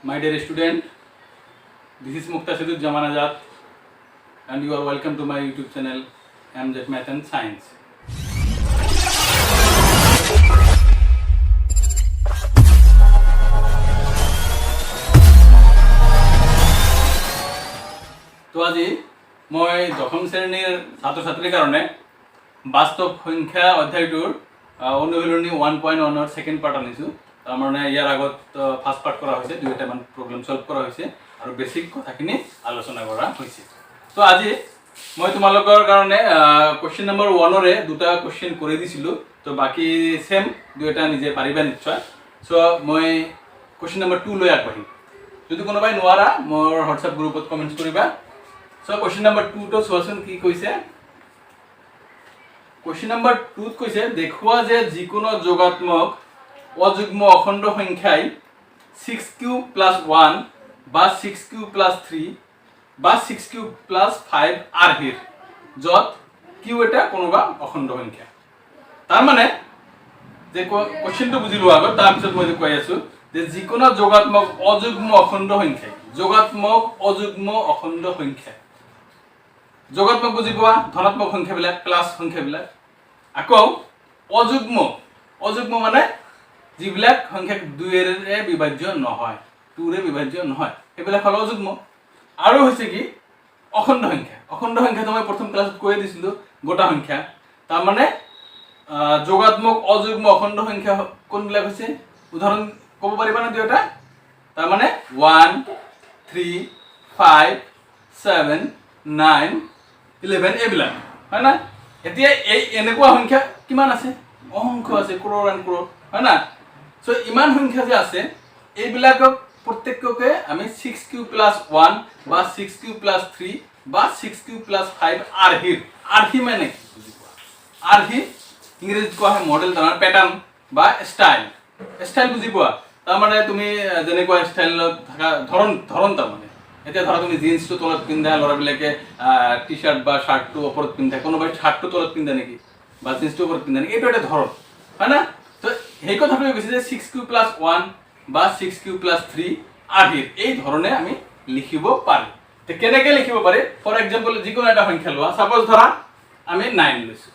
My dear student, this is Muqtasidud Jaman Azad and you are welcome to my YouTube channel MZ Math and Science. তো আজি মই দশম শ্ৰেণীৰ ছাত্ৰ ছাত্ৰীৰ কাৰণে বাস্তৱ সংখ্যা অধ্যায়টোৰ অনুশীলনী 1.1 সেকেন্ড পাৰ্ট আনিছোঁ। তাৰ মানে ইয়াৰ আগত ফাৰ্ষ্ট পাৰ্ট কৰা হৈছে, দুইটামান প্ৰব্লেম সলভ কৰা হৈছে আৰু বেসিক কথাখিনি আলোচনা কৰা হৈছে। তো আজি মই তোমালোকৰ কাৰণে কোৱেশ্চন নম্বৰ 1 ৰে দুটা কোৱেশ্চন কৰি দিছিলো, তো বাকি সেম দুইটা নিজে পাৰিবা নিশ্চয়। সো মই কোৱেশ্চন নম্বৰ 2 লৈ আগবাঢ়িম। যদি কোনোবাই নোৱাৰা মোৰ হোৱাটছআপ গ্ৰুপত কমেন্টছ কৰিবা। সো কোৱেশ্চন নম্বৰ 2 তো চোৱাচোন কি কৈছে। কোৱেশ্চন নম্বৰ 2 ত কৈছে দেখুৱা যে যিকোনো যোগাত্মক অযুগ্ম অখণ্ড সংখ্যাই 6q + 1 বা 6q + 3 বা 6q + 5 আৰ্হিৰ যত q এটা কোনোবা অখণ্ড সংখ্যা। তাৰ মানে যে কোৱেশ্চনটো বুজিলো আগত, তাৰ পিছত মই কৈ আছো যে যিকোনো যোগাত্মক অযুগ্ম অখণ্ড সংখ্যা, যোগাত্মক অযুগ্ম অখণ্ড সংখ্যা, যোগাত্মক বুজি পোৱা ধনাত্মক সংখ্যাবিলাক প্লাস সংখ্যাবিলাক, আকৌ অযুগ্ম, অযুগ্ম মানে যিবিলাক সংখ্যা 2 ৰে বিভাজ্য নহয়, 2 ৰে বিভাজ্য নহয়, এইবিলাক হল অযুগ্ম। আৰু হৈছে কি অখণ্ড সংখ্যা। অখণ্ড সংখ্যা মই প্ৰথম ক্লাছত কৈ দিছিলো গোটা সংখ্যা। তাৰ মানে যোগাত্মক অযুগ্ম অখণ্ড সংখ্যা কোনবিলাক হৈছে উদাহৰণ ক'ব পাৰিবা না দুটা? তাৰ মানে 1 3 5 7 9 11 এইবিলাক হয় না। এতিয়া এই এনেকুৱা সংখ্যা কিমান আছে? অসংখ্য আছে, ক্ৰ'ৰ এণ্ড ক্ৰ'ৰ হয় না। সো ইমান সংখ্যা যে আছে এইবিলাকক প্ৰত্যেককে আমি 6q + 1 বা 6q + 3 বা 6q + 5 আৰ্হিৰ, আৰ্হি মানে কি বুজি পোৱা? আৰ্হি ইংৰাজীত কোৱা হয় মডেল, তাৰ প্যাটাৰ্ন বা স্টাইল। স্টাইল বুজি পোৱা? তাৰ মানে তুমি যেনেকুৱা স্টাইলত থকা ধৰণ তাৰ মানে এতিয়া ধৰা তুমি জিন্সটো তলত পিন্ধা, ল'ৰাবিলাকে টি শাৰ্ট বা শাৰ্টটো ওপৰত পিন্ধে, কোনোবাই শাৰ্টটো তলত পিন্ধে নেকি বা জিন্সটো ওপৰত পিন্ধে নেকি, এইটো এটা ধৰণ হয় না। তো সেই কথাটো কৈছে যে 6q + 1 বা 6q + 3 আৰ্হিৰ এই ধৰণে আমি লিখিব পাৰো। তো কেনেকৈ লিখিব পাৰি? ফৰ এক্সাম্পল যিকোনো এটা সংখ্যা লোৱা, সাপোজ ধৰা আমি 9 লৈছো,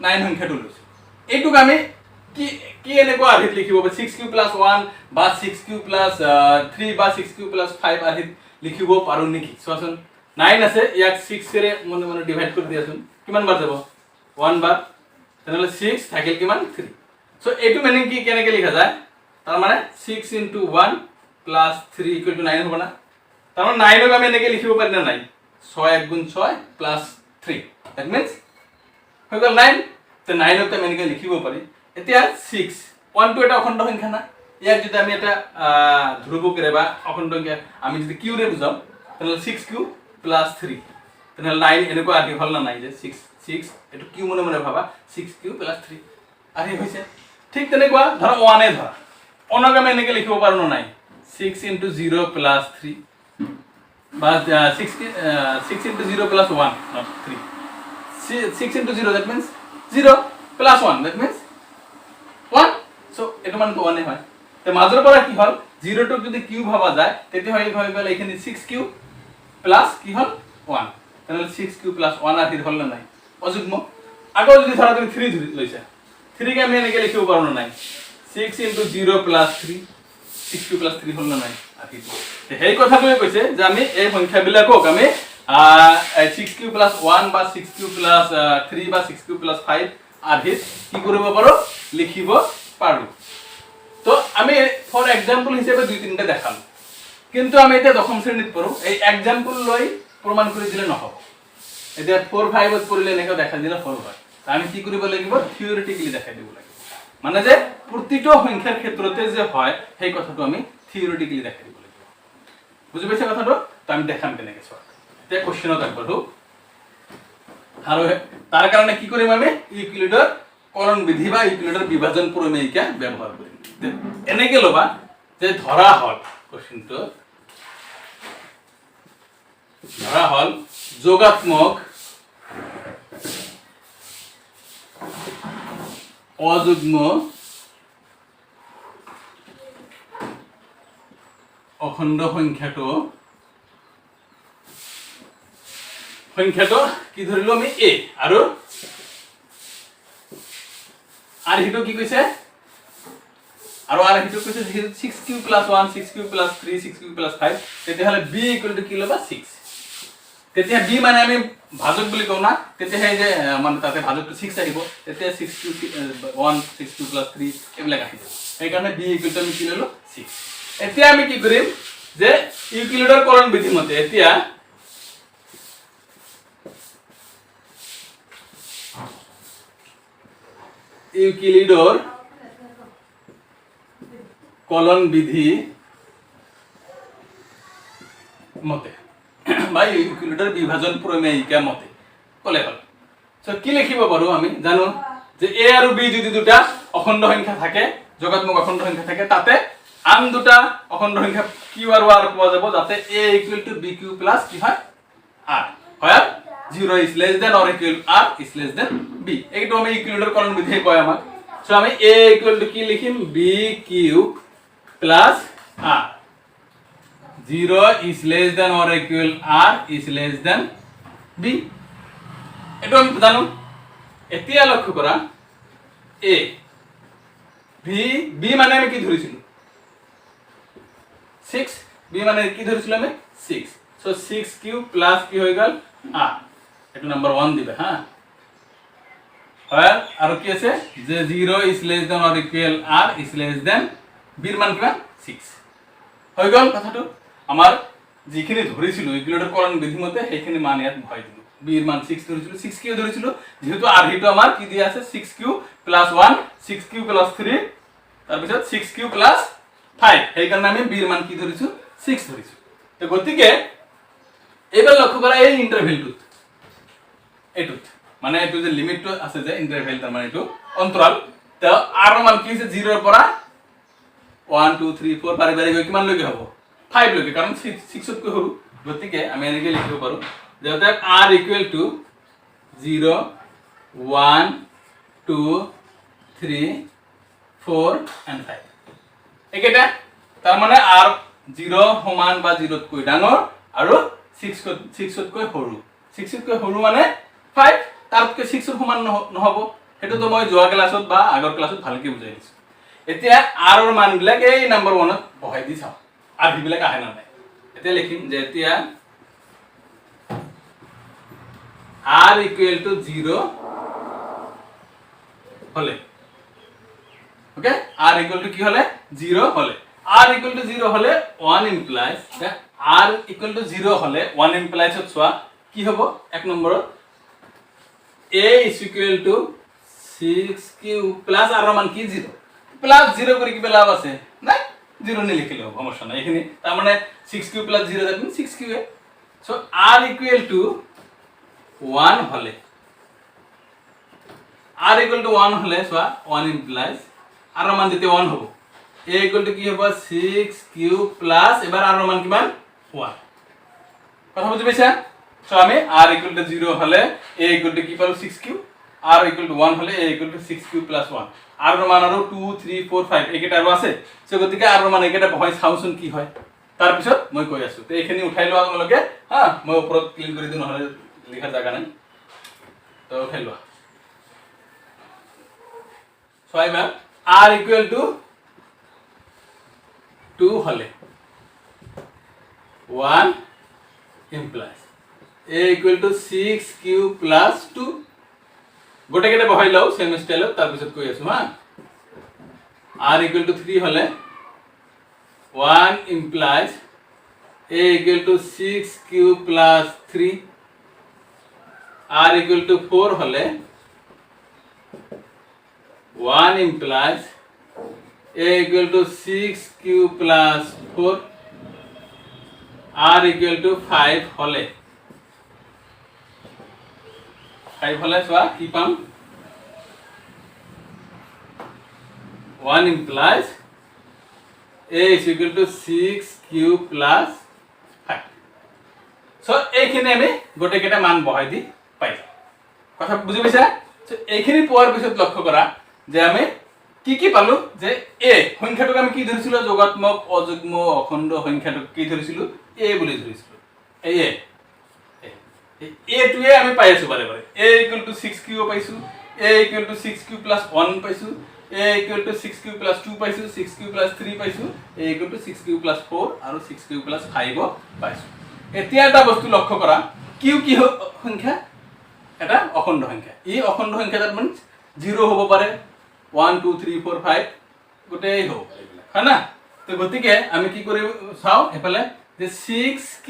9 সংখ্যাটো লৈছো, এইটোক আমি কি কি এনেকুৱা আৰ্হিত লিখিব পাৰি? 6q + 1 বা 6q + 3 বা 6q + 5 আৰ্হিত লিখিব পাৰো নেকি? চোৱাচোন 9 আছে, ইয়াক 6 ৰে মনে মনে ডিভাইড কৰি দিয়াচোন, কিমান বাৰ যাব? 1 বাৰ, তেনেহলে 6 থাকিল কিমান? 3। সো এইটো মিনিং কি কেনেকৈ লিখা যায়? তাৰ মানে 6 * 1 + 3 = 9 হ'ব না। তাৰ মানে 9 ক আমি এনেকৈ লিখিব পাৰি না নাই? 6 × 6 + 3 দ্যাট মিন্স হৈ গ'ল 9। তো 9 ক আমি এনেকৈ লিখিব পাৰি। এতিয়া 6 1 টো এটা অখণ্ড সংখ্যা না, ইয়াক যদি আমি এটা ধ্ৰুৱকেৰে বা অখণ্ড সংখ্যা আমি যদি q ৰে বুজাও তেনেহলে 6q + 3, তেনেহলে 9 এনেকুৱা আহি হল না নাই যে 6 এটো q মনে মনে ভাবা 6q + 3 আহি হৈছে। ঠিক তেনেকুৱা ধৰা 1 এ ধৰা, 1 ক আমি এনেকৈ লিখিব পাৰো না নাই? 6 × 0 + 3 বা 6 × 0 + 1 not 3, 6 × 0 that means 0 + 1 that means 1। So এটো মানে তো 1 এ হয়। তে মাজৰ পৰা কি হল? 0 টো যদি q ভাবা যায় তেতিয়া হৈ গ'ল এখানে 6q প্লাস কি হল 1, তাহলে 6q + 1 আৰ্হিৰ হল না নাই? অযুগ্ম। আকৌ যদি ধৰা তুমি 3 ধৰি লৈছা, 3 কে আমি এনেকৈ লিখিব পাৰো না নাই? 6 × 0 + 3, 6q + 3 হল না নাই আৰ্হিৰ? তে সেই কথাটোৱে কৈছে যে আমি এই সংখ্যাবিলাকক আমি 6q + 1 বা 6q + 3 বা 6q + 5 আৰ্হিত কি কৰিব পাৰো? লিখিব পাৰো। তো আমি ফৰ এক্সাম্পল হিচাপে দুই তিনটা দেখাম, কিন্তু আমি এটা দশম শ্ৰেণীত পঢ়ো, এই এক্সাম্পল লৈ প্ৰমাণ কৰি দিলে নহব। এতিয়া 4 5 ত পঢ়িলে এনেকৈ দেখা দিলে হল হয়। আমি কি কৰিব লাগিব? থিওৰিটিক্যালি দেখাই দিব লাগিব, মানে যে প্ৰতিটো সংখ্যাৰ ক্ষেত্ৰতে যে হয় সেই কথাটো আমি থিওৰিটিক্যালি দেখাই দিব লাগিব। বুজি পাইছা কথাটো? তো আমি দেখাম কেনেকৈ। চোৱা এতিয়া কোৱেশ্চনত আগবাঢ়ো আৰু তাৰ কাৰণে কি কৰিম? আমি ইউক্লিডৰ কৰণ বিধি বা ইউক্লিডৰ বিভাজন প্ৰমেয়িকা ব্যৱহাৰ কৰিম। এনেকৈ ল'বা যে ধৰা হল কোৱেশ্চনটো ধৰা হল যোগাত্মক অযুগ্ম অখণ্ড সংখ্যাটো কি ধৰিলো আমি a আৰু হিটো কি কৈছে আৰু হিটো কৈছে 6 cube plus 1 6 cube plus 3 6 cube plus 5 তেতিয়া হলে b ইকুৱেল টু কি লবা 6 তেতিয়া b মানে আমি ভাজক বুলি কও না তেতিয়া হে যে মানে তাতে ভাজকটো 6 আহিব তেতিয়া 6 কিউব 1 6 কিউব প্লাস 3 এইবিলাক আহিব সেই কাৰণে b ইকুৱেল টু আমি কি ললো 6 এতিয়া আমি কি কৰিম যে ইউক্লিডৰ কলন বিধি মতে এতিয়া ইউক্লিডৰ কলন বিধি মতে বা ইউক্লিডৰ বিভাজন প্ৰমেয়িকা মতে কলে হল সো কি লিখিব পাৰো আমি জানো যে a আৰু b যদি দুটা অখণ্ড সংখ্যা থাকে যোগাত্মক অখণ্ড সংখ্যা থাকে তাতে আন দুটা অখণ্ড সংখ্যা q আৰু r পোৱা যাব যাতে a = bq + কি হয় r হয় 0 is less than or equal r is less than b এইটো আমি ইউক্লিডৰ কলন বিধি কয় আমাক সো আমি a = কি লিখিম bq plus r 0 is less than or equal r is less than b এটো আমি জানো এতিয়া লক্ষ্য কৰা a b মানে আমি কি ধৰিছিলো 6 b মানে কি ধৰিছিলো আমি 6 সো 6 কিউব প্লাস কি হৈ গল r এটো নাম্বার 1 দিবে হ্যাঁ হয় আৰু কি আছে যে 0 is less than or equal r is less than b এর মান কিমান 6 হৈ গল কথাটো আমাৰ যিখিনি ধৰিছিলো ইউক্লিডৰ কলন বিধি মতে সেইখিনি মান ইয়াত ভৰাই দিলো b এৰ মান 6 ধৰিছিলো 6 কিউ ধৰিছিলো যেহেতু r হিটো আমাৰ কি দিয়া আছে 6 কিউ প্লাস 1 6 কিউ প্লাস 3 তাৰ পিছত 6 কিউ প্লাস 5 সেই কাৰণে আমি b এৰ মান কি ধৰিছো 6 ধৰিছো তো গতিকে এবাৰ লক্ষ্য কৰা এই ইন্টাৰভেলটো এটুত মানে এটু যে লিমিটটো আছে যে ইন্টাৰভেল তাৰ মানে এটু অন্তৰাল তো r মান কি আছে 0 ৰ পৰা 1 2 3 4 বাৰে বাৰে গৈ কিমান লৈকে হ'ব 5 লৈকে কাৰণ 6 তকৈ সৰু গতিকে আমি এনেকৈ লিখিব পাৰো যাতে r = 0 1 2 3 4 and 5 একেটা তাৰ মানে r 0 সমান বা 0 তকৈ ডাঙৰ আৰু 6 তকৈ সৰু 6 তকৈ সৰু মানে 5 তাৰতকৈ 6 ৰ সমান নহব হেতু তো মই যোৱা ক্লাছত বা আগৰ ক্লাছত ভালকে বুজাই দিছো এতিয়া r ৰ মান বিলাক এই নাম্বার 1 ত বহাই দি চাও আর হিবিলাক আহে না নাই এতিয়া লিখিম যে এতিয়া r = 0 হলে ওকে r = কি হলে 0 হলে r = 0 হলে 1 implies r = 0 হলে 1 implies চোৱা কি হ'ব এক নম্বৰত a = 6q প্লাস r ৰ মান কি 0 প্লাস 0 কৰি কি লাভ আছে নাই 0 নি লিখিলে হ'ব সমস্যা নাই এখানে তার মানে 6q + 0 that means 6q so r = 1 হলে r = 1 হলে সো 1 implies r ৰ মান দিতে 1 হ'ব a = কি হ'ব 6q প্লাস এবাৰ r ৰ মান কিমান 1 কথা বুজি পাইছা সো আমি r = 0 হলে a = কি পালো 6q r = 1 হলে a = 6q + 1 r ৰ মান আৰু 2 3 4 5 একেটা আৰু আছে সো গতিকে r ৰ মান একেটা বহাই চাওচোন কি হয় তাৰ পিছত মই কৈ আছো তে এখিনি উঠাই লোৱা তোমালোকে হা মই ওপৰত ক্লিন কৰি দিও নহলে লিখা জাগা নাই তো উঠাই লোৱা সো এবাৰ r = 2 হলে 1 implies a = 6q + 2 গোটে কেটে বহাই লও সেম স্টাইলত তাৰ পিছত কৈ আছো হা r = 3 হলে 1 implies a = 6q + 3 r = 4 হলে 1 implies a = 6q + 4 r = 5 হলে 5 হলে সোয়া কি পাম 1 implies a = 6q + 5 সো এইখিনি আমি গোটে কেটা মান বহাই দি পাই কথা বুজি পাইছা সো এইখিনি পোৱাৰ পিছত লক্ষ্য কৰা যে আমি কি পালো যে এ সংখ্যাটোক আমি কি ধৰিছিলো যোগাত্মক অযুগ্ম অখণ্ড সংখ্যাটোক কি ধৰিছিলো এ বুলি ধৰিছিলো এই এ টোৱে আমি পাই আছো বাৰে বাৰে a = 6q পাইছো a = 6q + 1 পাইছো a = 6q + 2 পাইছো 6q + 3 পাইছো a = 6q + 4 আৰু 6q + 5 পাইছো এতিয়া এটা বস্তু লক্ষ্য কৰা q কি সংখ্যা এটা অখণ্ড সংখ্যা এই অখণ্ড সংখ্যা দ্যাট মিন্স 0 হ'ব পাৰে 1 2 3 4 5 গোটেই হ'ব হয় না তো গতিকে আমি কি কৰি চাও এফালে যে 6q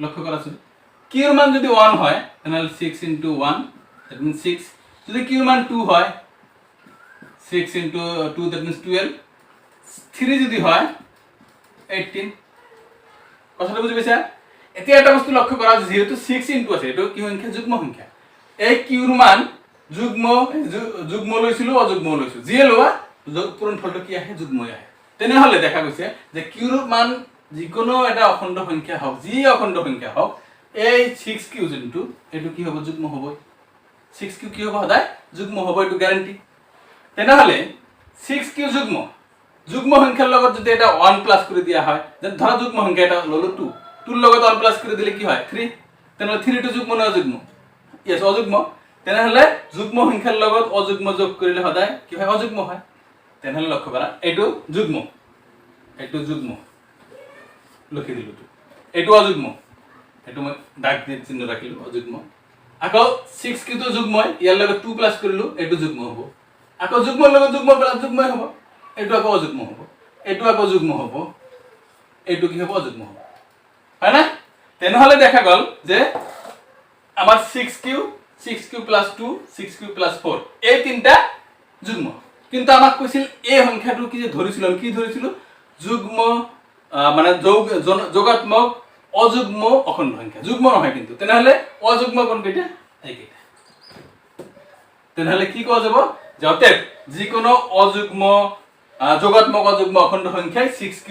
লক্ষ্য কৰাছো q এর মান যদি 1 হয় তাহলে 6 * 1 দ্যাট মিন্স 6 যদি q এর মান 2 হয় 6 * 2 দ্যাট মিন্স 12 3 যদি হয় 18 কথাটা বুঝি পাইছা এতিয়া এটা বস্তু লক্ষ্য কৰা যেহেতু 6 * আছে এটো কি সংখ্যা যুগ্ম সংখ্যা এই q এর মান যুগ্ম লৈছিলো অযুগ্ম লৈছো যি লোৱা পূৰণফলটো কি আহে যুগ্মই আহে তেনেহলে দেখা গৈছে যে q এর মান যিকোনো এটা অখণ্ড সংখ্যা হোক যি অখণ্ড সংখ্যা হোক এই 6q যোনটো এটো কি হ'ব যুগ্ম হ'ব 6q কি হ'ব সদায় যুগ্ম হ'ব এটো গ্যারান্টি তেনেহলে 6q যুগ্ম সংখ্যাৰ লগত যদি এটা 1 প্লাস কৰি দিয়া হয় যেন ধৰা যুগ্ম সংখ্যা এটা ললো 2 2 ৰ লগত 1 প্লাস কৰি দিলে কি হয় 3 তেনেহলে 3 টো যুগ্ম না অযুগ্ম ইয়েস অযুগ্ম তেনেহলে যুগ্ম সংখ্যাৰ লগত অযুগ্ম যোগ কৰিলে সদায় কি হয় অযুগ্ম হয় তেনেহলে লক্ষ্য কৰা এটো যুগ্ম লিখি দিলো এটো অযুগ্ম এটো মই দাগ দি চিহ্ন ৰাখিলো অযুগ্ম আকৌ 6q তো যুগ্মই ইয়াৰ লগত 2 প্লাস কৰিলো এটো যুগ্ম হ'ব আকৌ যুগ্মৰ লগত যুগ্ম প্লাস যুগ্মই হ'ব এটো আকৌ অযুগ্ম হ'ব এটো আকৌ যুগ্ম হ'ব এটো কি হ'ব অযুগ্ম হ'ব হয় না তেনেহলে দেখা গল যে আমার 6q + 2 6q + 4 এই তিনটা যুগ্ম কিন্তু আমাক কৈছিল এই সংখ্যাটো কি যে ধৰিছিল কি ধৰিছিল যুগ্ম মানে যোগাত্মক অযুগ্ম অখণ্ড সংখ্যা যুগ্ম নহয় কিন্তু তেনেহলে অযুগ্ম কোন কেইটা এইকেইটা তেনেহলে কি কোৱা যাব যে অতএব যিকোনো অযুগ্ম যোগাত্মক অযুগ্ম অখণ্ড সংখ্যাই 6q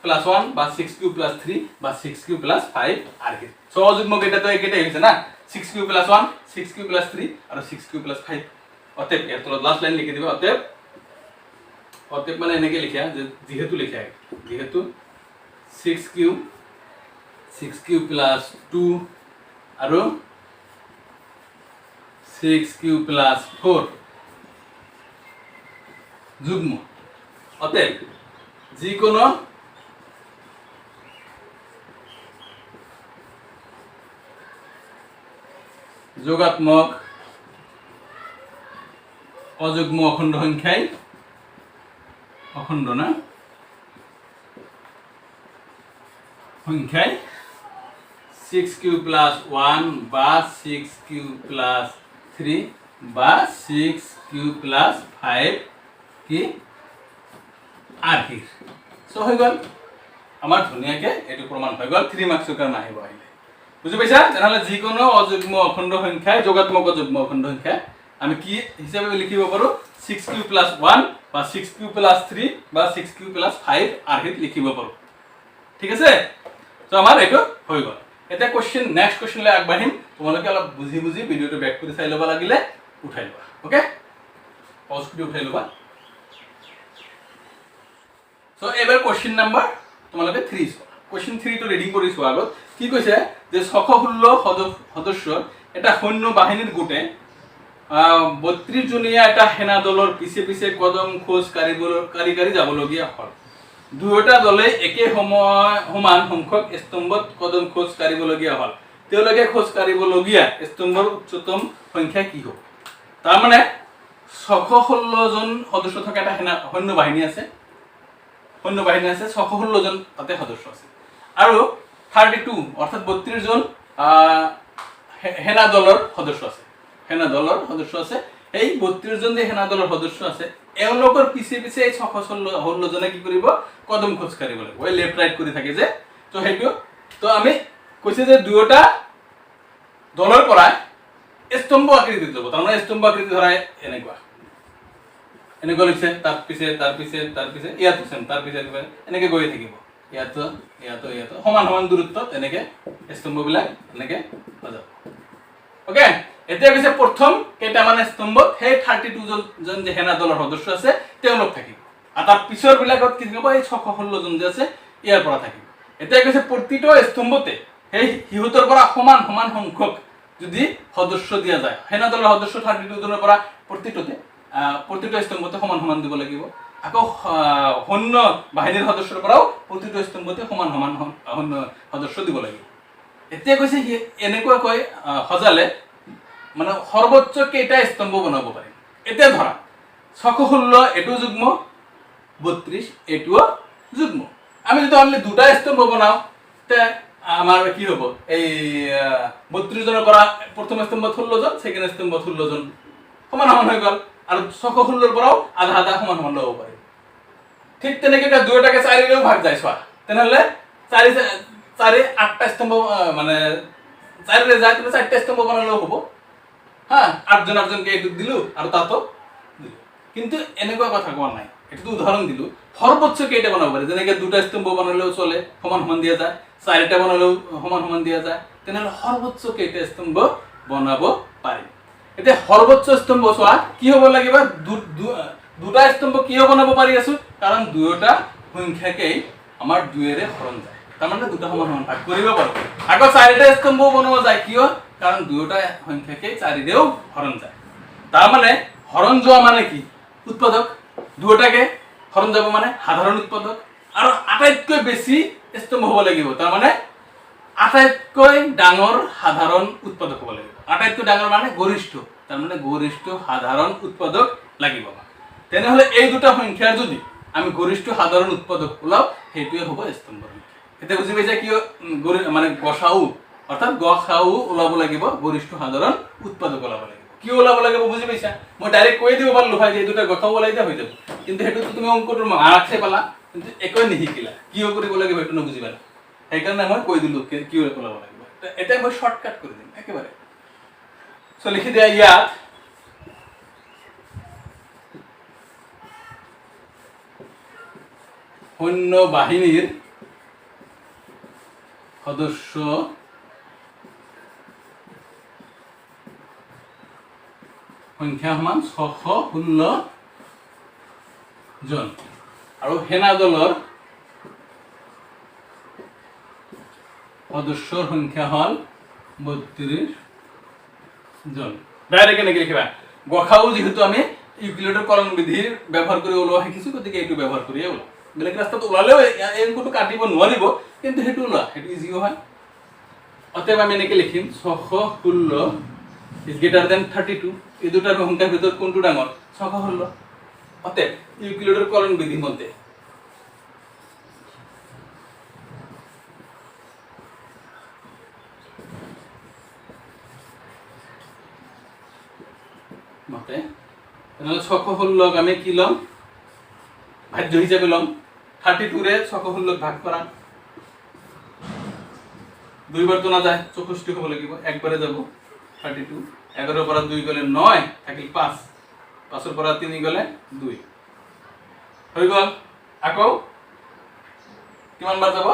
+ 1 বা 6q + 3 বা 6q + 5 আর কি সো অযুগ্ম কেইটা তো এইকেইটা হইছে না 6q + 1 6q + 3 আর 6q + 5 অতএব এর তলত লাস্ট লাইন লিখি দিব অতএব মানে এনেকে লিখা যে যেহেতু 6q + 2 আৰু 6q + 4 যুগ্ম অতএব যিকোনো যোগাত্মক অযুগ্ম অখণ্ড সংখ্যাই অখণ্ড না সংখ্যাই 6q + 1 বা 6q + 3 বা 6q + 5 কি আর কি সো হৈ গল আমাৰ ধুনিয়াকে এটো প্ৰমাণ হৈ গল 3 মাৰ্কছৰ কাৰণে আহিব আহিলে বুজি পাইছা তেনেহলে যিকোনো অযুগ্ম অখণ্ড সংখ্যাই যোগাত্মক অযুগ্ম অখণ্ড সংখ্যা আমি কি হিচাপে লিখিব পাৰো 6q + 1 বা 6q + 3 বা 6q + 5 আৰহিত লিখিব পাৰো ঠিক আছে তো আমাৰ এটো হৈ গল এটা কোশ্চেন নেক্সট কোশ্চেনলৈ আগবাঢ়িম তোমালোকে অলপ বুজি ভিডিওটো ব্যাক কৰি চাই লবা লাগিলে উঠাই লবা ওকে পজ কৰি উঠাই লবা সো এবাৰ কোশ্চেন নাম্বাৰ তোমালোকে 3 কোশ্চেন 3 টো ৰিডিং কৰিছো আগত কি কৈছে যে 616 সদস্যৰ এটা সৈন্য বাহিনীৰ গোটে 32 জনীয়া এটা সেনা দলৰ পিছে পিছে কদম খোজ কাৰিগৰী যাবলগীয়া হল দুয়োটা দলে একে সমান সংখ্যক স্তম্ভত কদম খোজ কাৰিবলগীয়া হল তেওঁলোকে খোজ কাৰিবলগীয়া স্তম্ভৰ উচ্চতম সংখ্যা কি হ'ব তাৰ মানে 616 জন সদস্য থকা এটা সৈন্য বাহিনী আছে 616 জন তাতে সদস্য আছে আৰু 32 অৰ্থাৎ 32 জন সেনা দলৰ সদস্য আছে এই 32 জন যে সেনা দলৰ সদস্য আছে এওঁলোকৰ পিছে পিছে এই 616 জনে কি কৰিব কদম খোজ কাৰিব লাগিব এই লেফট ৰাইট কৰি থাকে যে তো হেতু তো আমি কৈছে যে দুয়োটা দলৰ পৰা স্তম্ভ আকৃতি দিব তাৰ মানে স্তম্ভ আকৃতি ধৰাই এনেকুৱা লিখছে তাৰ পিছে ইয়াতো সেম তাৰ পিছে এনেকে গৈ থাকিব ইয়াতো সমান দূৰত্বত এনেকে স্তম্ভবিলাক এনেকে হৈ যাব ওকে এতিয়া কৈছে প্ৰথম কেইটামান স্তম্ভত সেই 32 জন যে সেনা দলৰ সদস্য আছে তেওঁলোক থাকিব আৰু তাৰ পিছৰ বিলাকত কি থাকিব এই 616 জন যে আছে ইয়াৰ পৰা থাকিব এতিয়া কৈছে প্ৰতিটো স্তম্ভতে সেই সিহঁতৰ পৰা সমান সমান সংখ্যক যদি সদস্য দিয়া যায় সেনা দলৰ সদস্য 32 জনৰ পৰা প্ৰতিটো স্তম্ভতে সমান সমান দিব লাগিব আকৌ সৈন্য বাহিনীৰ সদস্যৰ পৰাও প্ৰতিটো স্তম্ভতে সমান সমান সৈন্য সদস্য দিব লাগিব এতিয়া কৈছে এনেকুৱাকৈ সজালে মানে সৰ্বোচ্চ কেইটা স্তম্ভ বনাব পাৰি এতিয়া ধৰা 616 এটো যুগ্ম 32 এটোও যুগ্ম আমি যদি অনলি দুটা স্তম্ভ বনাও তে আমাৰ কি হ'ব এই 32 জনৰ পৰা প্ৰথম স্তম্ভ 16 জন সেকেন্ড স্তম্ভ 16 জন সমান সমান হৈ গ'ল আৰু 616 ৰ পৰাও আধা আধা সমান সমান ল'ব পাৰি ঠিক তেনেকৈ দুয়োটাকে 4 ৰেও ভাগ যায় চোৱা তেনেহলে 4 8টা স্তম্ভ মানে 4 ৰে যায় তুমি 4টা স্তম্ভ বনালেও হ'ব হ্যাঁ 8 জনকে এটু দিলু আর তাতো দিলু কিন্তু এনেকুৱা কথা কোৱা নাই এটো উদাহৰণ দিলু সর্বোচ্চ কেইটা বনাব পারে যেনেকে দুটা স্তম্ভ বনালেও চলে সমান সমান দিয়া যায় 4টা বনালেও সমান সমান দিয়া যায় তেনেহলে সর্বোচ্চ কেইটা স্তম্ভ বনাব পাৰি এতিয়া সৰ্বোচ্চ স্তম্ভ চোৱা কি হ'ব লাগিব দুটা স্তম্ভ কিয় বনাব পাৰি আছো কাৰণ দুয়োটা সংখ্যাকেই আমাৰ 2 এৰে হৰণ যায় তাৰ মানে দুটা সমান সমান ভাগ কৰিব পাৰো আকৌ 4টা স্তম্ভ বনাব যায় কিয় কাৰণ দুয়োটা সংখ্যাকে 4 ৰেও হৰণ যায় তাৰ মানে হৰণ যোৱা মানে কি উৎপাদক দুয়োটাকে হৰণ যাব মানে সাধাৰণ উৎপাদক আৰু আটাইতকৈ বেছি স্তম্ভ হ'ব লাগিব তাৰ মানে আটাইতকৈ ডাঙৰ সাধাৰণ উৎপাদক হ'ব লাগিব আটাইতকৈ ডাঙৰ মানে গৰিষ্ঠ তাৰ মানে গৰিষ্ঠ সাধাৰণ উৎপাদক লাগিব তেনেহলে এই দুটা সংখ্যাৰ যদি আমি গৰিষ্ঠ সাধাৰণ উৎপাদক ওলাও হেতুৱে হ'ব স্তম্ভ এটা বুজি পাইছা কি মানে গসাউ অর্থাৎ গসাউ ওলাব লাগিব গরিষ্ঠ সাধারণ উৎপাদক ওলাব লাগিব কি ওলাব লাগিব বুজি পাইছা মই ডাইরেক্ট কৈ দিব পারলো ভাই যে দুটা গসাউ ওলাই দিয়া হৈ যাব কিন্তু হেতু তুমি অঙ্কটোৰ মাৰ্কসে পালা কিন্তু একই নিহিকিলা কি কৰিব লাগিব হেতু নবুজি পালা সেইকাৰণে মই কৈ দিলো কি ওলাব লাগিব এটা মই শৰ্টকাট কৰি দিম একেবাৰে সো লিখি দিয়া ইয়াত সৈন্য বাহিনীৰ সদস্য সংখ্যা সমান 616 জন আৰু সেনা দলৰ সদস্যৰ সংখ্যা হল 32 জন ডাইৰেক্ট এনেকৈ লিখিবা গসাউ যেহেতু আমি ইউক্লিডৰ কলন বিধিৰ ব্যৱহাৰ কৰি ওলোৱা শিকিছো গতিকে এইটো ব্যৱহাৰ কৰিয়ে ওলাম বেলেগ ৰাস্তাত ওলালেও এই অংকটো কাটিব নোৱাৰিব কিন্তু হেতু ওলোৱা হেতু ইজিও হয় অতএব আমি এনেকৈ লিখিম 616 is greater than 32 এই দুটাৰ সংখ্যাৰ ভিতৰত কোনটো ডাঙৰ 616 অতএব ইউক্লিডৰ কলন বিধি মতে তেনেহলে 616 আমি কি লম ভাজ্য হিসাবে লম 32 রে 616 ভাগ করা দুইবার তো না যায় 64 হব লাগিব একবারে যাব 32 11 পৰা 2 গলে 9 থাকিল 5 5 পৰা 3 গলে 2 হৈ গল আকৌ কিমান বাৰ যাব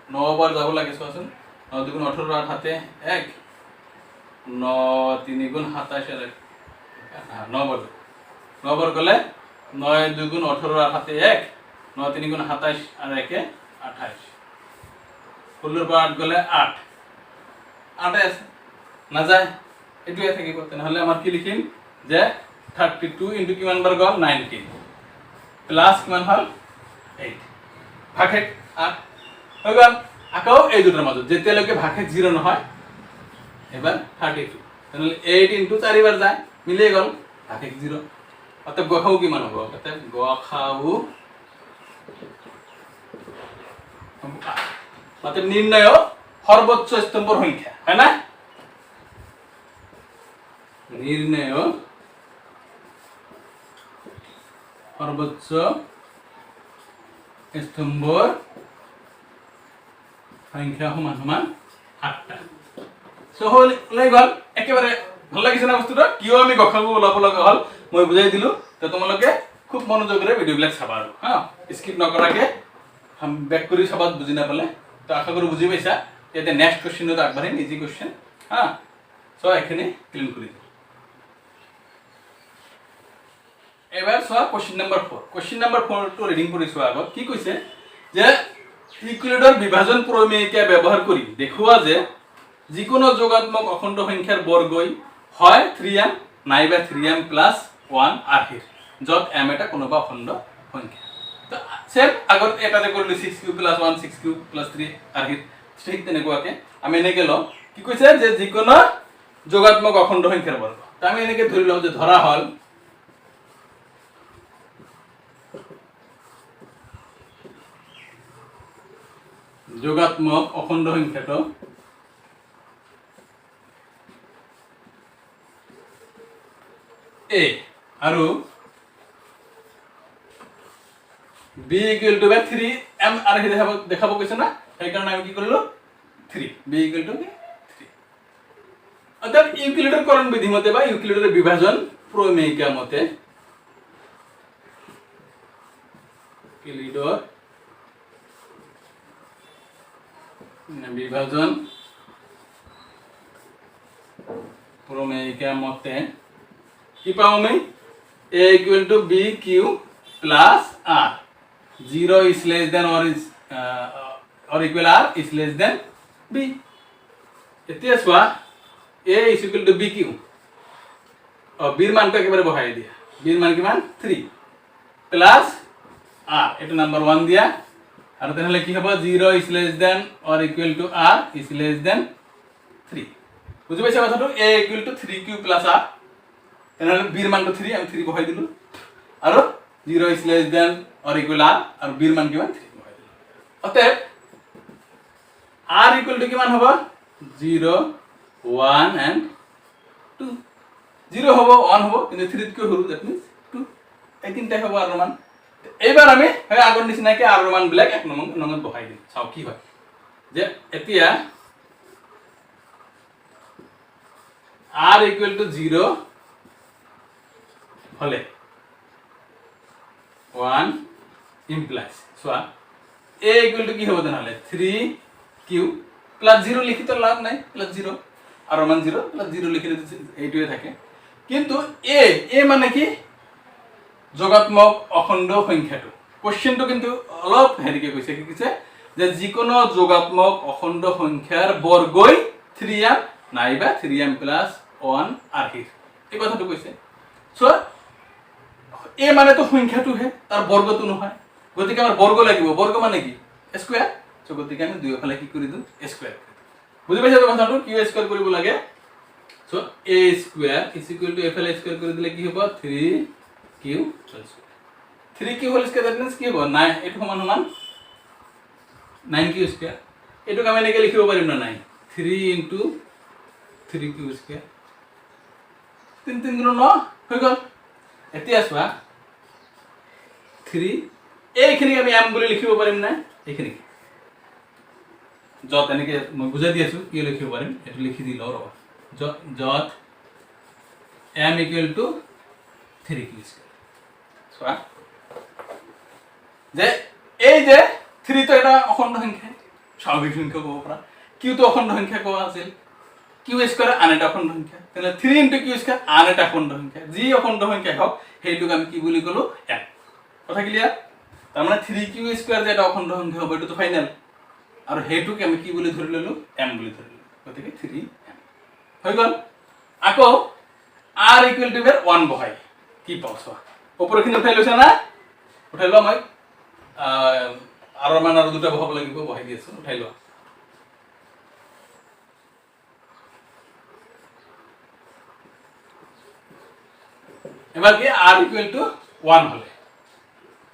9 বাৰ যাব লাগে চোৱাচোন 9 2 18 8 হাতে 1 9 3 গুণ 27 এর 9 বার 9 বার গলে 9 2 গুণ 18 8 হাতে 1 9 3 গুণ 27 আর 1 28 16 বার 8 গলে 8 8 আছে না যায় এটুয়ে থাকিব তেনেহলে আমাৰ কি লিখিম যে 32 ইনটু কিমান বার গল 19 প্লাস কিমান হল 8 ভাগে 8 হৈ গল আকৌ এই দুটাৰ মাজত যেতিয়ালৈকে ভাগে 0 নহয় এবাৰ 32 তেনেহলে 8 ইনটু 4 বার যায় মিলে গল ভাগে 0 অতএব গখাও কিমান হ'ব অতএব গখাও অতএব নির্ণয় সর্বোচ্চ স্তম্ভৰ সংখ্যা হয় না নিৰ্ণয় সৰ্বোচ্চ স্তম্ভৰ সংখ্যা সমান সমান 8টা সো হল ওলাই গল একেবাৰে ভাল লাগিছে না বস্তুটো কিয় আমি গখাব ওলাব লগা হল মই বুজাই দিলো তো তোমালোকে খুব মনোযোগেৰে ভিডিওবিলাক চাবা আৰু হা স্কিপ নকৰাকে ব্যাক কৰি চাবাত বুজি নাপালে তো আশা কৰো বুজি পাইছা এতিয়া নেক্সট কোশ্চেনত আগবাঢ়িম ইজি কোশ্চেন হা সো এখানে ক্লিন করে দিই। এবার সোয়া কোশ্চেন নাম্বার 4। কোশ্চেন নাম্বার 4 তো রিডিং কৰি সোৱা আগত কি কৈছে যে ইউক্লিডৰ বিভাজন প্ৰমেয়িকা ব্যৱহাৰ কৰি দেখুৱা যে যিকোনো যোগাত্মক অখণ্ড সংখ্যাৰ বৰ্গই হয় 3m নাইবা 3m প্লাস 1 আৰ্হিৰ যত m এটা কোনোবা অখণ্ড সংখ্যা। তো সেম আগত এটাতে কৰিলো 6q + 1 6q + 3 আৰ্হিৰ ঠিক তেনেকুৱাকে আমি এনেকে লওঁ কি কৈছে যে যিকোনো যোগাত্মক অখণ্ড সংখ্যাৰ বৰ্গ। তো আমি এনেকে ধৰি লওঁ যে ধৰা হল যোগাত্মক অখণ্ড সংখ্যাটো a আৰু b = 3m আৰু দেখাব কৈছে না সেই কাৰণে আমি কি কৰিলো 3 b = 3। অৰ্থাৎ ইউক্লিডৰ কৰণ বিধি মতে বা ইউক্লিডৰ বিভাজন প্ৰমেয়িকা মতে ইউক্লিডৰ বিভাজন প্রমেয়িকা মতে কি পাও আমি a = bq plus r 0 is less than or equal r is less than b। এতিয়া সোয়া a is equal to bq और b এর মানটা একেবারে বহাই দিয়া b এর মান কি মান 3 প্লাস r এটা নাম্বার 1 দিয়া আর তাহলে কি হবে 0 is less than or equal to r is less than 3। বুঝতে পারছো কথাটো a = 3q + r তাহলে b এর মানটা 3 আমি 3 বহাই দিলু আর 0 is less than or equal r are b এর মান কি মান 3 বহাই দিলু। অতএব r = কি মান হবে 0 1 and 2 0 হবে 1 হবে কিন্তু 3 কি হলো দ্যাট মিন্স 2 এই তিনটাই হবে r এর মান। এইবার আমি আগৰ নিচিনাকে r এর মান ব্ল্যাক এক নম্বর বহাই দিম চাও কি হয় যে এতিয়া r = 0 হলে 1 implies সো a = কি হবে তাহলে 3q + 0 লিখি তো লাভ নাই +0 r মান 0 +0 লিখলে এইটোৱে থাকে কিন্তু a মানে কি যোগাত্মক অখণ্ড সংখ্যাটো। কোশ্চেনটো কিন্তু অলপ হেৰিকে কৈছে কি কৈছে যে যিকোনো যোগাত্মক অখণ্ড সংখ্যাৰ বৰ্গই 3m নাইবা 3m + 1 আৰ্হিৰ এই কথাটো কৈছে। সো a মানে তো সংখ্যাটো হে তাৰ বৰ্গটো নহয় গতিকে আমাৰ বৰ্গ লাগিব বৰ্গ মানে কি স্কয়াৰ। সো গতিকে আমি দুয়োফালে কি কৰি দিম স্কয়াৰ। বুজি পাইছা তো কথাটো কি স্কয়াৰ কৰিব লাগে। সো a² এফালে স্কয়াৰ কৰি দিলে কি হ'ব 3q whole square 3q whole square that means কি হ'ব 9 এটো সমান সমান 9q²। এটোক আমি এনেকে লিখিব পাৰিম না 9 3 * 3q² 3 3 গুণ 9 হৈ গল। এতিয়া চোৱা 3 এইখিনি আমি m বুলি লিখিব পাৰিম না এইখিনি যত এনেকে মই বুজাই দি আছো কি লিখিব পাৰিম এটো লিখি দিল ৰবা যত m = 3q²। চোৱা যে এই যে 3 তো এটা অখণ্ড সংখ্যা স্বাভাবিক সংখ্যা কব পাৰা q তো অখণ্ড সংখ্যা কোৱা আছিল q² আন এটা অখণ্ড সংখ্যা তাহলে 3 * q² আন এটা অখণ্ড সংখ্যা যি অখণ্ড সংখ্যা হোক সেইটোক আমি কি বুলি কলো m। কথা ক্লিয়াৰ তাৰ মানে 3q² যে এটা অখণ্ড সংখ্যা হ'ব এটো তো ফাইনাল আৰু হেইটোক আমি কি বুলি ধৰি ললো m বুলি ধৰি ললো গতিকে 3m হৈ গল। আকৌ r = 1 বহাই কি পাও চোৱা ওপৰখিনি উঠাই লৈছা না উঠাই লোৱা মই r মান আৰু দুটা বহাব লাগিব বহাই দি আছো উঠাই লোৱা। এবার কি r = 1 হলে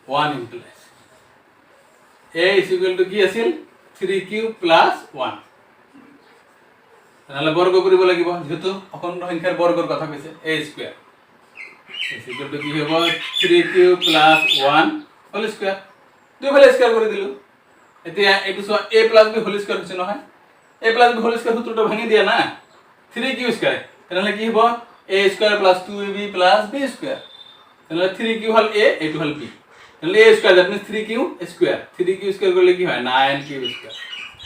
1 implies a = কি আছিল 3q + 1 তাহলে বর্গ কৰিব লাগিব যেহেতু অখণ্ড সংখ্যাৰ বৰ্গৰ কথা কৈছে a² = কি হ'ব 3q + 1 হোল স্কয়াৰ দুইফালে স্কয়াৰ কৰি দিলো। এতিয়া এটো so a + b whole square হৈছে নহয় a + b হোল স্কয়াৰ সূত্ৰটো ভাঙি দিয়া না 3q² তাহলে কি হ'ব a² + 2ab + b²। তাহলে 3q হল a এটো হল b তাহলে a² that means 3q² 3q² করলে কি হয় 9q²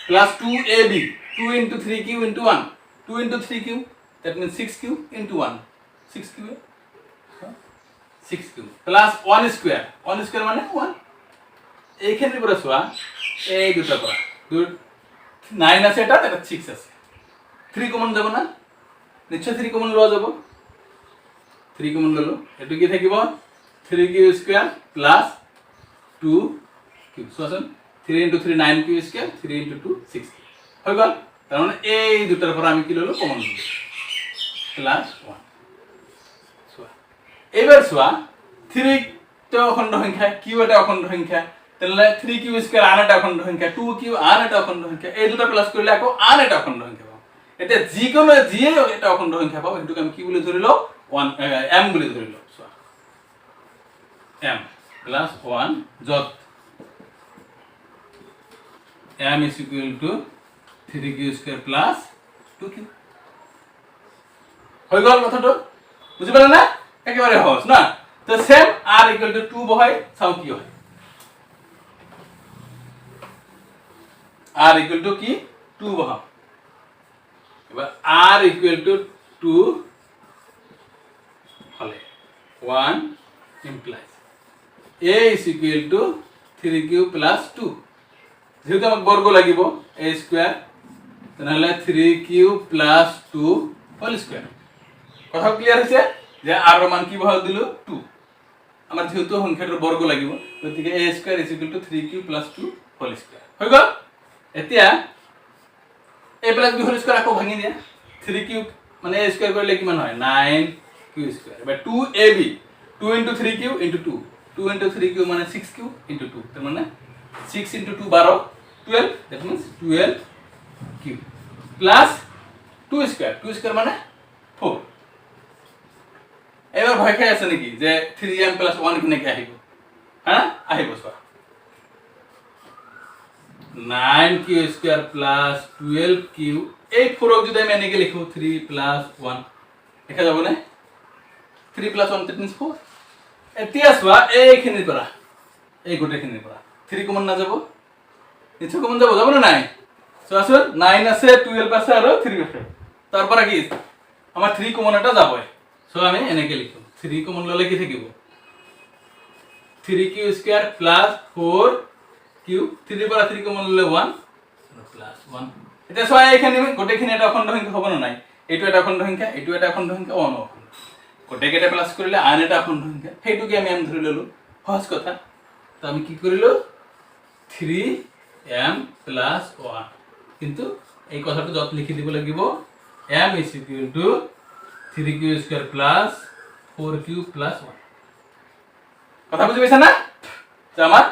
+ 2ab 2 * 3q * 1 2 * 3q that means 6 cube into 1 6 cube 6 cube plus 1 square মানে 1 এইখানের পৰা চোৱা এই দুটা পৰা 9 আছে এটা 6 আছে 3 কমন যাব না নিশ্চয় 3 কমন লোৱা যাব 3 কমন ললো এটো কি থাকিব 3 কিউ স্কয়ার প্লাস 2 কিউ সোসন 3 into 3 9 কিউ স্কয়ার 3 into 2 6 হৈ গল তার মানে এই দুটার পর আমি কি ললো কমন ললো প্লাস 1 সোয়া এবার সোয়া 3 টা অখণ্ড সংখ্যা কিউ এটা অখণ্ড সংখ্যা তাহলে 3 কিউ স্কয়ার আর এটা অখণ্ড সংখ্যা 2 কিউ আর এটা অখণ্ড সংখ্যা এই দুটো প্লাস করলে আকো আর এটা অখণ্ড সংখ্যা পাবো এতে জি কোনো জি এটা অখণ্ড সংখ্যা পাবো এটুকু আমি কি বলে ধরিলো 1 m বলে ধরিলো সোয়া m plus 1 jot m is equal to 3q square plus 2q হই গল কথাটো বুঝি পারলে না একেবারে সহজ না তো সেম r equal to 2 বহাই চাও কি হয় r equal to কি 2 বহাও এবার r equal to 2 হলে 1 implies a is equal to 3q plus 2 যেহেতু আমাক বর্গ লাগিব a স্কয়ার তাহলে 3q plus 2 হোল স্কয়ার কথা ক্লিয়ার হইছে যে r এর মান কি বহাই দিলো 2 আমার যেহেতু সংখ্যাটার বর্গ লাগিব গতিকে a square is equal to 3q plus 2 whole square হৈ গল এতিয়া a plus b whole square আকো ভাঙি দিয়া 3q মানে a স্কয়ার করলে কি মান হয় 9q স্কয়ার এবার 2ab 2 into 3q into 2 2 into 3q মানে 6q into 2 তার মানে 6 into 2 12 12 that means 12q plus 2 square মানে 4 এবার ভয় খাই আছে নাকি যে 3m plus 1 কিনে কি আহিব হ্যাঁ আহিব সর 9q square plus 12q এই 4 যদি আমি এনেকে লিখো 3 plus 1 লেখা যাব না 3 plus 1 that means 4 এতিয়া সোয়া এইখিনি পৰা এই গোটেখিনি পৰা 3 কমন না যাব নিচে কমন যাব না নাই সো আসল 9 আছে 12 আছে আর 3 আছে তারপর কি আমার 3 কমন এটা যাব সো আমি এনেকে লিখো 3 কমন ললে কি থাকিব 3q স্কয়ার প্লাস 4q 3 পৰা 3 কমন ললে 1 প্লাস 1 এটা সোয়া এইখানে গোটেখিনি এটা অখণ্ড সংখ্যা হ'ব না নাই এটো এটা অখণ্ড সংখ্যা এটো এটা অখণ্ড সংখ্যা অন গোটেকেটা প্লাস কৰিলে আন এটা অখণ্ড সংখ্যা হেইটুকে আমি এম ধৰি ললো সহজ কথা তো আমি কি কৰিলো 3m plus 1 কিন্তু এই কথাটো যত লিখি দিব লাগিব m is equal to 3q square plus 4q plus 1 কথা বুঝি পাইছা না তো আমার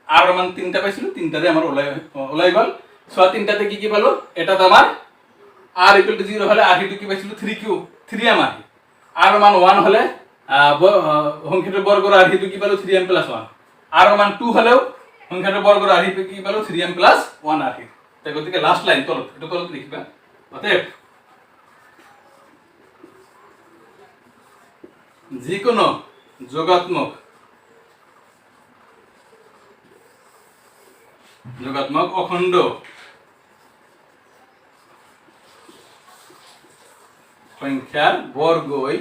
আর মান তিনটা পাইছিল তিনটাতে আমার ওলাই গল সো তিনটাতে কি কি পালো এটা তো আমার r equal to 0 হলে r কি পাইছিল 3q 3m আর মান 1 হলে সংখ্যাটার বর্গ আর হিতু কি পালো 3m plus 1 আর মান 2 হলেও সংখ্যাটার বর্গ আর হিতু কি পালো 3m plus 1 আর হিতু তাই গতিকে লাস্ট লাইন তলত এটা তলত লিখবা অতএব যে কোনো যোগাত্মক অখণ্ড সংখ্যার বর্গই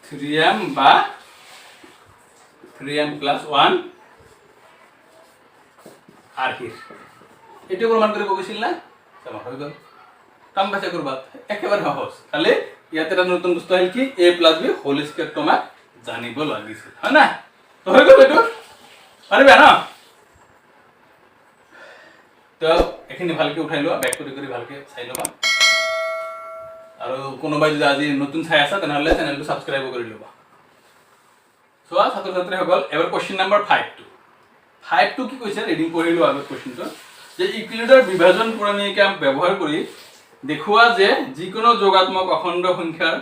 3m বা 3m plus 1 আর কি এটা প্রমাণ করে বলেছিল না তোমার হয়ে গেল কাম বাঁচা করবা একেবারে সহজ তাহলে ইয়াতে একটা নতুন বস্তু হল কি a plus b whole square তোমাক জানিব লাগিছিল হয় না তো হয়ে গেল এটা পারবে না তো এখানে ভালকে উঠাই লবা ব্যাক করে ভালকে চাই লবা আৰু কোনোবাই যদি আজি নতুন চাই আছে তেনেহলে চ্যানেলটো সাবস্ক্ৰাইব কৰি লবা সো ছাত্ৰ ছাত্ৰী সকল এবাৰ কোশ্চেন নাম্বাৰ 5 কি কৈছে ৰিডিং কৰিলো আগৰ কোশ্চেনটো যে ইউক্লিডৰ বিভাজন প্ৰমেয়কে ব্যৱহাৰ কৰি দেখুৱা যে যিকোনো যোগাত্মক অখণ্ড সংখ্যাৰ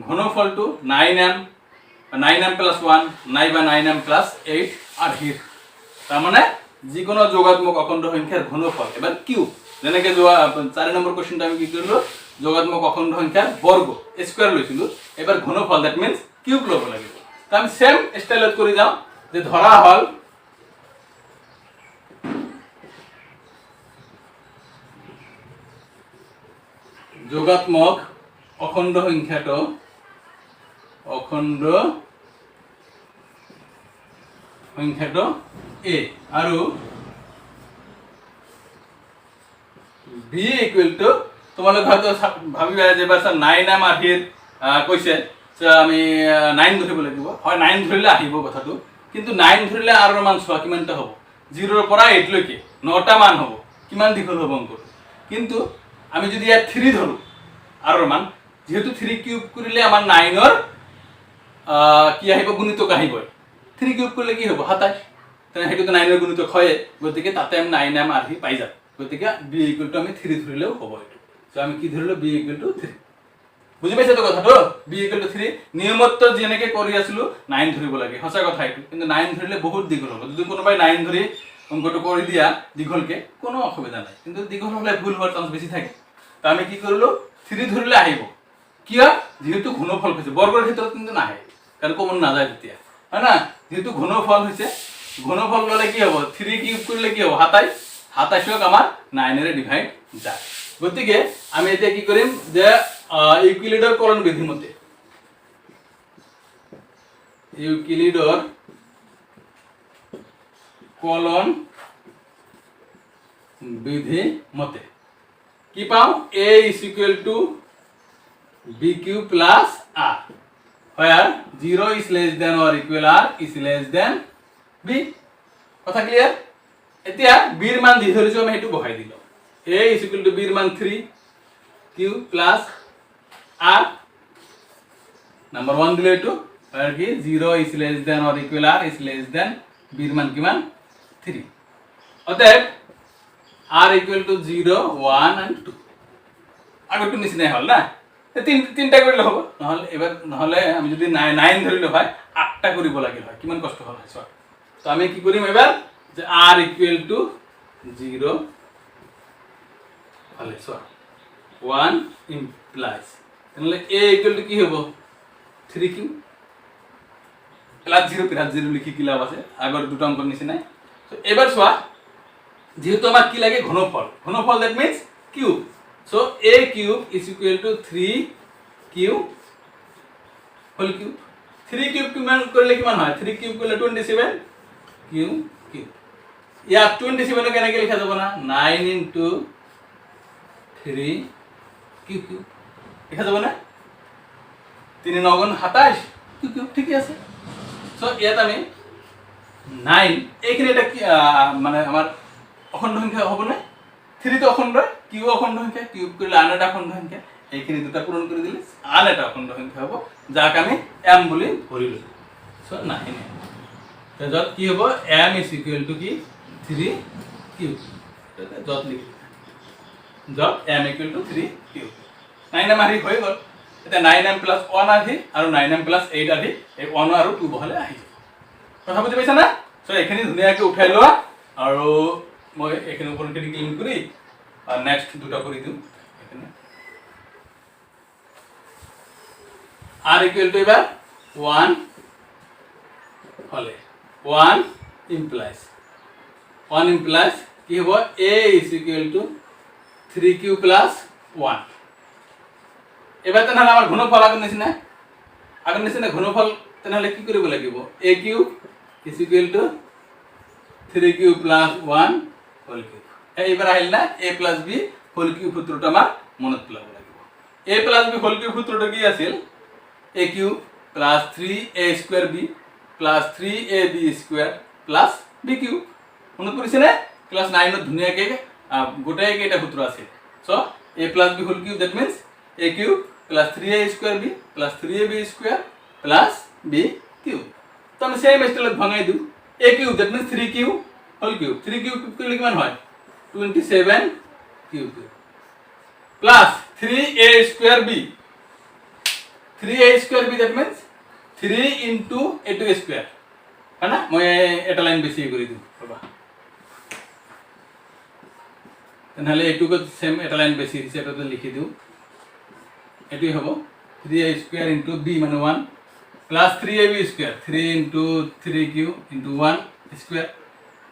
ঘনফলটো 9m plus 1 নাইবা 9m plus 8 আর হির তার মানে যিকোনো যোগাত্মক অখণ্ড সংখ্যার ঘনফল এবার কিউব যেনেকে 4 নম্বর কোশ্চেনটা আমি কি করলো যোগাত্মক অখণ্ড সংখ্যার বর্গ স্কয়ার লইছিল এবার ঘনফল দ্যাট মিন্স কিউব লব লাগিব তো আমি সেম স্টাইলত কৰি যাও যে ধৰা হল যোগাত্মক অখণ্ড সংখ্যাটো a আৰু b ইকুৱেল টু তোমালোক হয়তো ভাবিবা যে বাৰ 9 নাম আহিৰ কৈছে আমি 9 ধৰিব লাগিব হয় 9 ধৰিলে আহিব কথাটো কিন্তু 9 ধৰিলে আৰু মান চোৱা কিমানটা হ'ব 0 ৰ পৰা 8 লৈকে 9টা মান হ'ব কিমান দীঘল হ'ব অংকটো কিন্তু আমি যদি ইয়াত 3 ধৰো আৰু মান যেহেতু 3 কিউব কৰিলে আমাৰ 9 ৰ কি আহিব গুণিতক আহিব 3 কিউব কৰিলে কি হ'ব 27 তেনে হেতুটো 9 ৰ গুণিতক হয় গতিকে তাতে আমি 9 নাম আহি পাই যাম গতিকে b ইকুৱেল টু আমি 3 ধৰিলেও হ'ব এটো সো আমি কি ধৰিলো b ইকুৱেল টু 3 বুজি পাইছে তো কথাটো b ইকুৱেল টু 3 নিয়মত যেনেকৈ কৰি আছিলো 9 ধৰিব লাগে হসা কথা এটো কিন্তু 9 ধৰিলে বহুত দীঘল হ'ব যদি কোনোবাই 9 ধৰি অংকটো কৰি দিয়া দীঘলকে কোনো অসুবিধা নাই কিন্তু দীঘল হলে ভুল হোৱাৰ চান্স বেছি থাকে তো আমি কি কৰিলো 3 ধৰিলে আহিব কিয়া যেহেতু ঘনফল হৈছে বৰ্গৰ ক্ষেত্ৰত কিন্তু নাহে কাৰণ কমন না যায় তেতিয়া হয় না যেহেতু ঘনফল হৈছে ঘনফল ললে কি হ'ব 3 কিউব কৰিলে কি হ'ব 27 27ক আমাৰ 9 ৰে ডিভাইড যায় গতিকে আমি এতিয়া কি কৰিম যে ইউক্লিডৰ কলন বিধি মতে ইউক্লিডৰ কলন বিধি মতে কি পাও a is equal to b cube plus r where 0 is less than or equal r is less than b কথা ক্লিয়ার এতিয়া b ৰ মান দি ধৰিছো আমি হেতু বহাই দিলো a is equal to b ৰ মান 3 q plus r number 1 দিলে এটো আর কি 0 is less than or equal r is less than b ৰ মান কিমান 3 অতএব r equal to 0 1 and 2 আগটো নিচিনা হল না তিনটা কৰিলে হ'ব নহলে এবাৰ নহলে আমি যদি 9 ধৰিলে হয় 8টা কৰিব লাগিল হয় কিমান কষ্ট হল হয় সব তো আমি কি কৰিম এবাৰ যে r equal to 0 হলে সব 1 implies তাহলে a equal to কি হ'ব 3q প্লাস 0 প্লাস 0 লিখি কি লাভ আছে আগৰ দুটা অংকৰ নিচিনা তো এবাৰ চোৱা যেহেতু আমাৰ কি লাগে ঘনফল that means cube so a cube is equal to 3q whole cube 3 cube কিমান কৰিলে কিমান হয় 3 cube কৰিলে 27 q cube ইয়া 27 কেনেকৈ লিখা যাব না 9 into 3 q cube লিখা যাব না 3 9 গুণ 27 q cube ঠিক আছে so ইয়াত আমি 9 এইখিনি এটা কি মানে আমাৰ অখণ্ড সংখ্যা হ'ব না 3 তো অখণ্ড কিউ অখণ্ড সংখ্যা কিউব কৰিলে আন এটা অখণ্ড সংখ্যা এইখিনি দুটা পূৰণ কৰি দিলে আন এটা অখণ্ড সংখ্যা হ'ব যাক আমি m বুলি ধৰিলো সো 9 যত কি হ'ব m is equal to কি 3 কিউব যত লিখি যত m equal to 3 cube 9m আহি হৈ গল এটা 9m plus 1 আহি আৰু 9m plus 8 আহি এই 1 আৰু 2 বহলে আহি কথা বুজি পাইছা না সো এখিনি ধুনিয়াকৈ উঠাই লোৱা আৰু মই এখিনি ওপৰত ক্লিক কৰি আর নেক্সট দুটো করে দিও এখানে r ইকুয়াল টু এবার 1 হলে 1 implies কি হবে a is equal to 3q plus 1 এবার তাহলে আমার ঘনফল আগৰ নিচিনা ঘনফল তাহলে কি কৰিব লাগিব a cube is equal to 3q plus 1 whole cube এইবার আহিল না a plus b whole cube সূত্রটা আমার মনত পেলাব লাগিব a plus b whole cube সূত্রটা কি আছিল a cube plus 3a square b plus 3ab square plus b cube মনত পৰিছে নে ক্লাস 9 ত ধুনিয়াকে গোটাই কেইটা সূত্র আছে so a plus b whole cube that means a cube plus 3a square b plus 3ab square plus b cube তো আমি same স্টাইলত ভাঙাই দিও a cube that means 3q whole cube 3 cube করলে কিমান হয় 27 cube plus 3a square b 3a square b that means 3 into a2 square है ना मैं এটা লাইন বেশি করে দিই বাবা তাহলে a2 को सेम এটা লাইন বেশি দিছে এটা তো লিখি দিও এটাই হবে 3a square into b মানে 1 plus 3ab square 3 into 3q into 1 square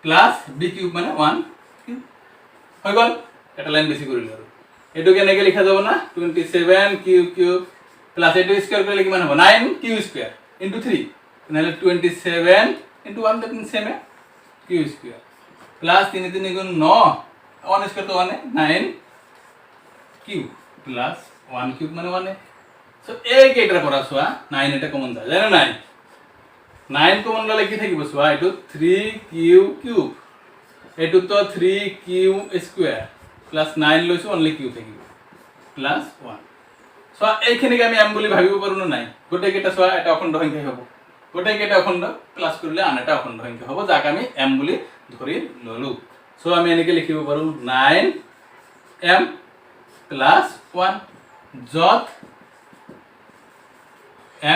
plus b cube মানে 1 হৈ গল এটা লাইন বেশি কৰিলে আৰু এইটো কেনেকৈ লিখা যাব না 27 কিউ কিউব প্লাছ এইটো স্কুৱেৰ কৰিলে কিমান হ'ব 9 কিউ স্কুৱেৰ ইনটু 3 তেনেহ'লে 27 into 1 that means same q square plus 3 3 গুণ 9 1 স্কুৱেৰ তো 1 9 কিউ প্লাছ 1 কিউব মানে 1 সো এই কেইটাৰ পৰা চোৱা 9 এটা কমন যায় জানা নাই 9 কমন ললে কি থাকিব চোৱা এইটো 3 কিউ কিউব এইটো তো 3 কিউ স্কুৱেৰ প্লাছ 9 লৈছো অনলি কিউ থাকিব প্লাছ 1 সো এইখিনিকে আমি m বুলি ভাবিব পাৰো না নাই গোটেই কেইটা চোৱা এটা অখণ্ড সংখ্যা হ'ব গোটেই কেইটা অখণ্ড প্লাস কৰিলে আন এটা অখণ্ড সংখ্যা হ'ব যাক আমি m বুলি ধৰি ললো সো আমি এনেকে লিখিব পাৰো 9m প্লাস 1 যত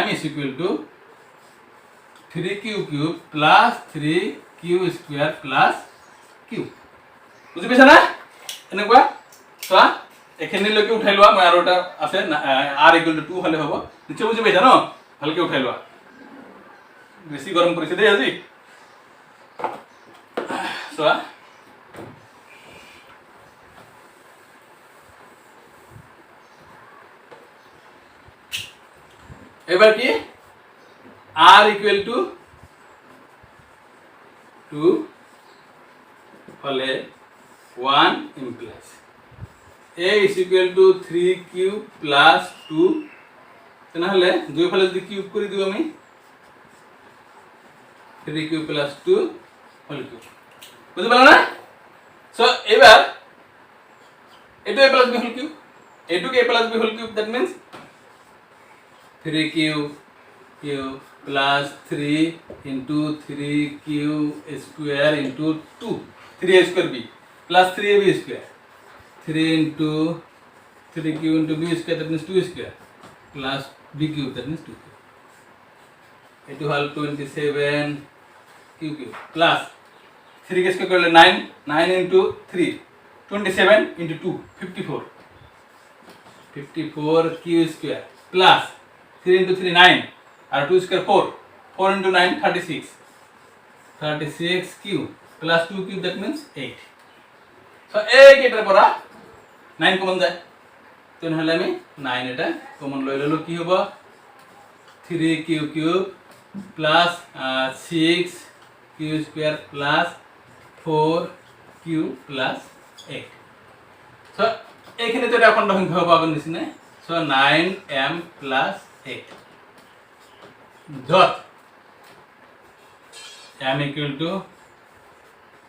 m is equal to 3q cube plus 3q square plus q বুজি পাইছা না এনেকুৱা চোৱা এখিনিলৈকে উঠাই লোৱা মই আৰু এটা আছে r = 2 হলে হ'ব নিশ্চয় বুজি পাইছা ন ভালকে উঠাই লোৱা বেছি গৰম কৰিছে দেই আজি চোৱা এবার কি r = 2 হলে 1 implies a is equal to 3q plus 2 তাহলে দুই ফালে যদি কিউব করে দিও আমি 3q plus 2 হোল কিউব বুঝতে পারলা না সো এবার এটা a plus b whole cube এটুকে a plus b whole cube that means 3q cube plus 3 into 3q square into 2 3a square b plus 3ab square 3 into 3q into b square that means 2 square plus b cube that means 2 cube into hal 27 q cube plus 3 K square करले 9 9 into 3 27 into 2 54 54 q square plus 3 into 3 9 और 2 square 4 4 into 9 36 36 q plus 2 cube that means 8 so एक एटर পৰা 9 common যায় তেনেহলে আমি 9 এটা common লৈ ললো কি হ'ব 3q cube plus 6q square plus 4q plus 8 so এইখিনি তো এটা অখণ্ড সংখ্যা হ'ব আগৰ নিচিনা so 9m plus 8 dot m equal to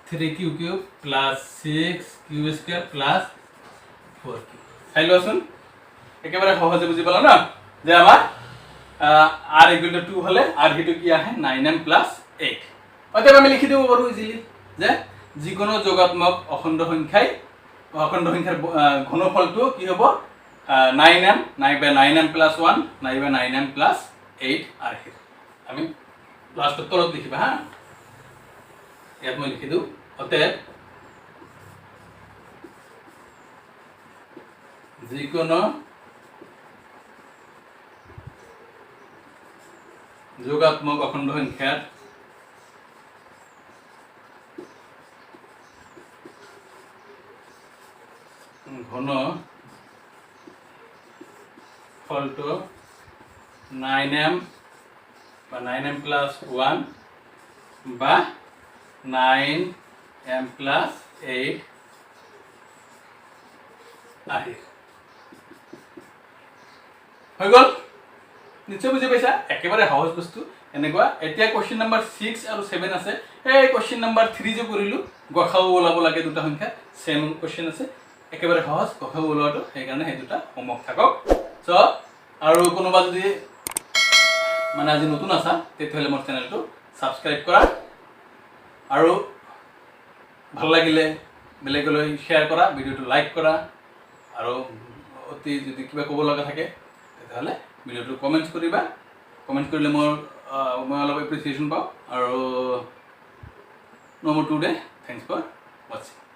3q cube plus 6q square plus 4q file আসুন একেবারে সহজে বুঝি পালা না যে আমার r equal to 2 হলে r হিটো কি আহে 9m plus 8 অতএব আমি লিখি দেব পারো ইজিলি যে যিকোনো যোগাত্মক অখণ্ড সংখ্যার ঘনফলটো কি হ'ব 9m নাইবা 9m plus 1 নাইবা 9m plus 8 আর হে আমি লাস্ট তলত লিখিবা হা ইয়াত মই লিখি দিও অতএব যিকোনো যোগাত্মক অখণ্ড সংখ্যার ঘন ফলটো 9m বা 9m plus 1 বা 9m plus 8 আহে হৈ গল নিশ্চয় বুঝি পাইছা একেবারে সহজ বস্তু এনেকুৱা এতিয়া কোশ্চেন নাম্বাৰ 6 আৰু 7 আছে এই কোশ্চেন নাম্বাৰ 3 যে কৰিলো গখাও ওলাব লাগে দুটা সংখ্যা সেম কোশ্চেন আছে একেবাৰে সহজ গখাও ওলাটো সেই কাৰণে এই দুটা হোমৱৰ্ক থাকক সো আৰু কোনোবা যদি মানে আজি নতুন আছা তেতিয়াহলে মোৰ চেনেলটো সাবস্ক্ৰাইব কৰা আৰু ভাল লাগিলে বেলেগলৈ শেয়াৰ কৰা ভিডিওটো লাইক কৰা আৰু অতি যদি কিবা ক'ব লগা থাকে তেতিয়াহলে ভিডিওটো কমেন্ট কৰিবা কমেন্ট কৰিলে মই অলপ এপ্ৰিচিয়েচন পাওঁ আৰু number 2 day thanks for watching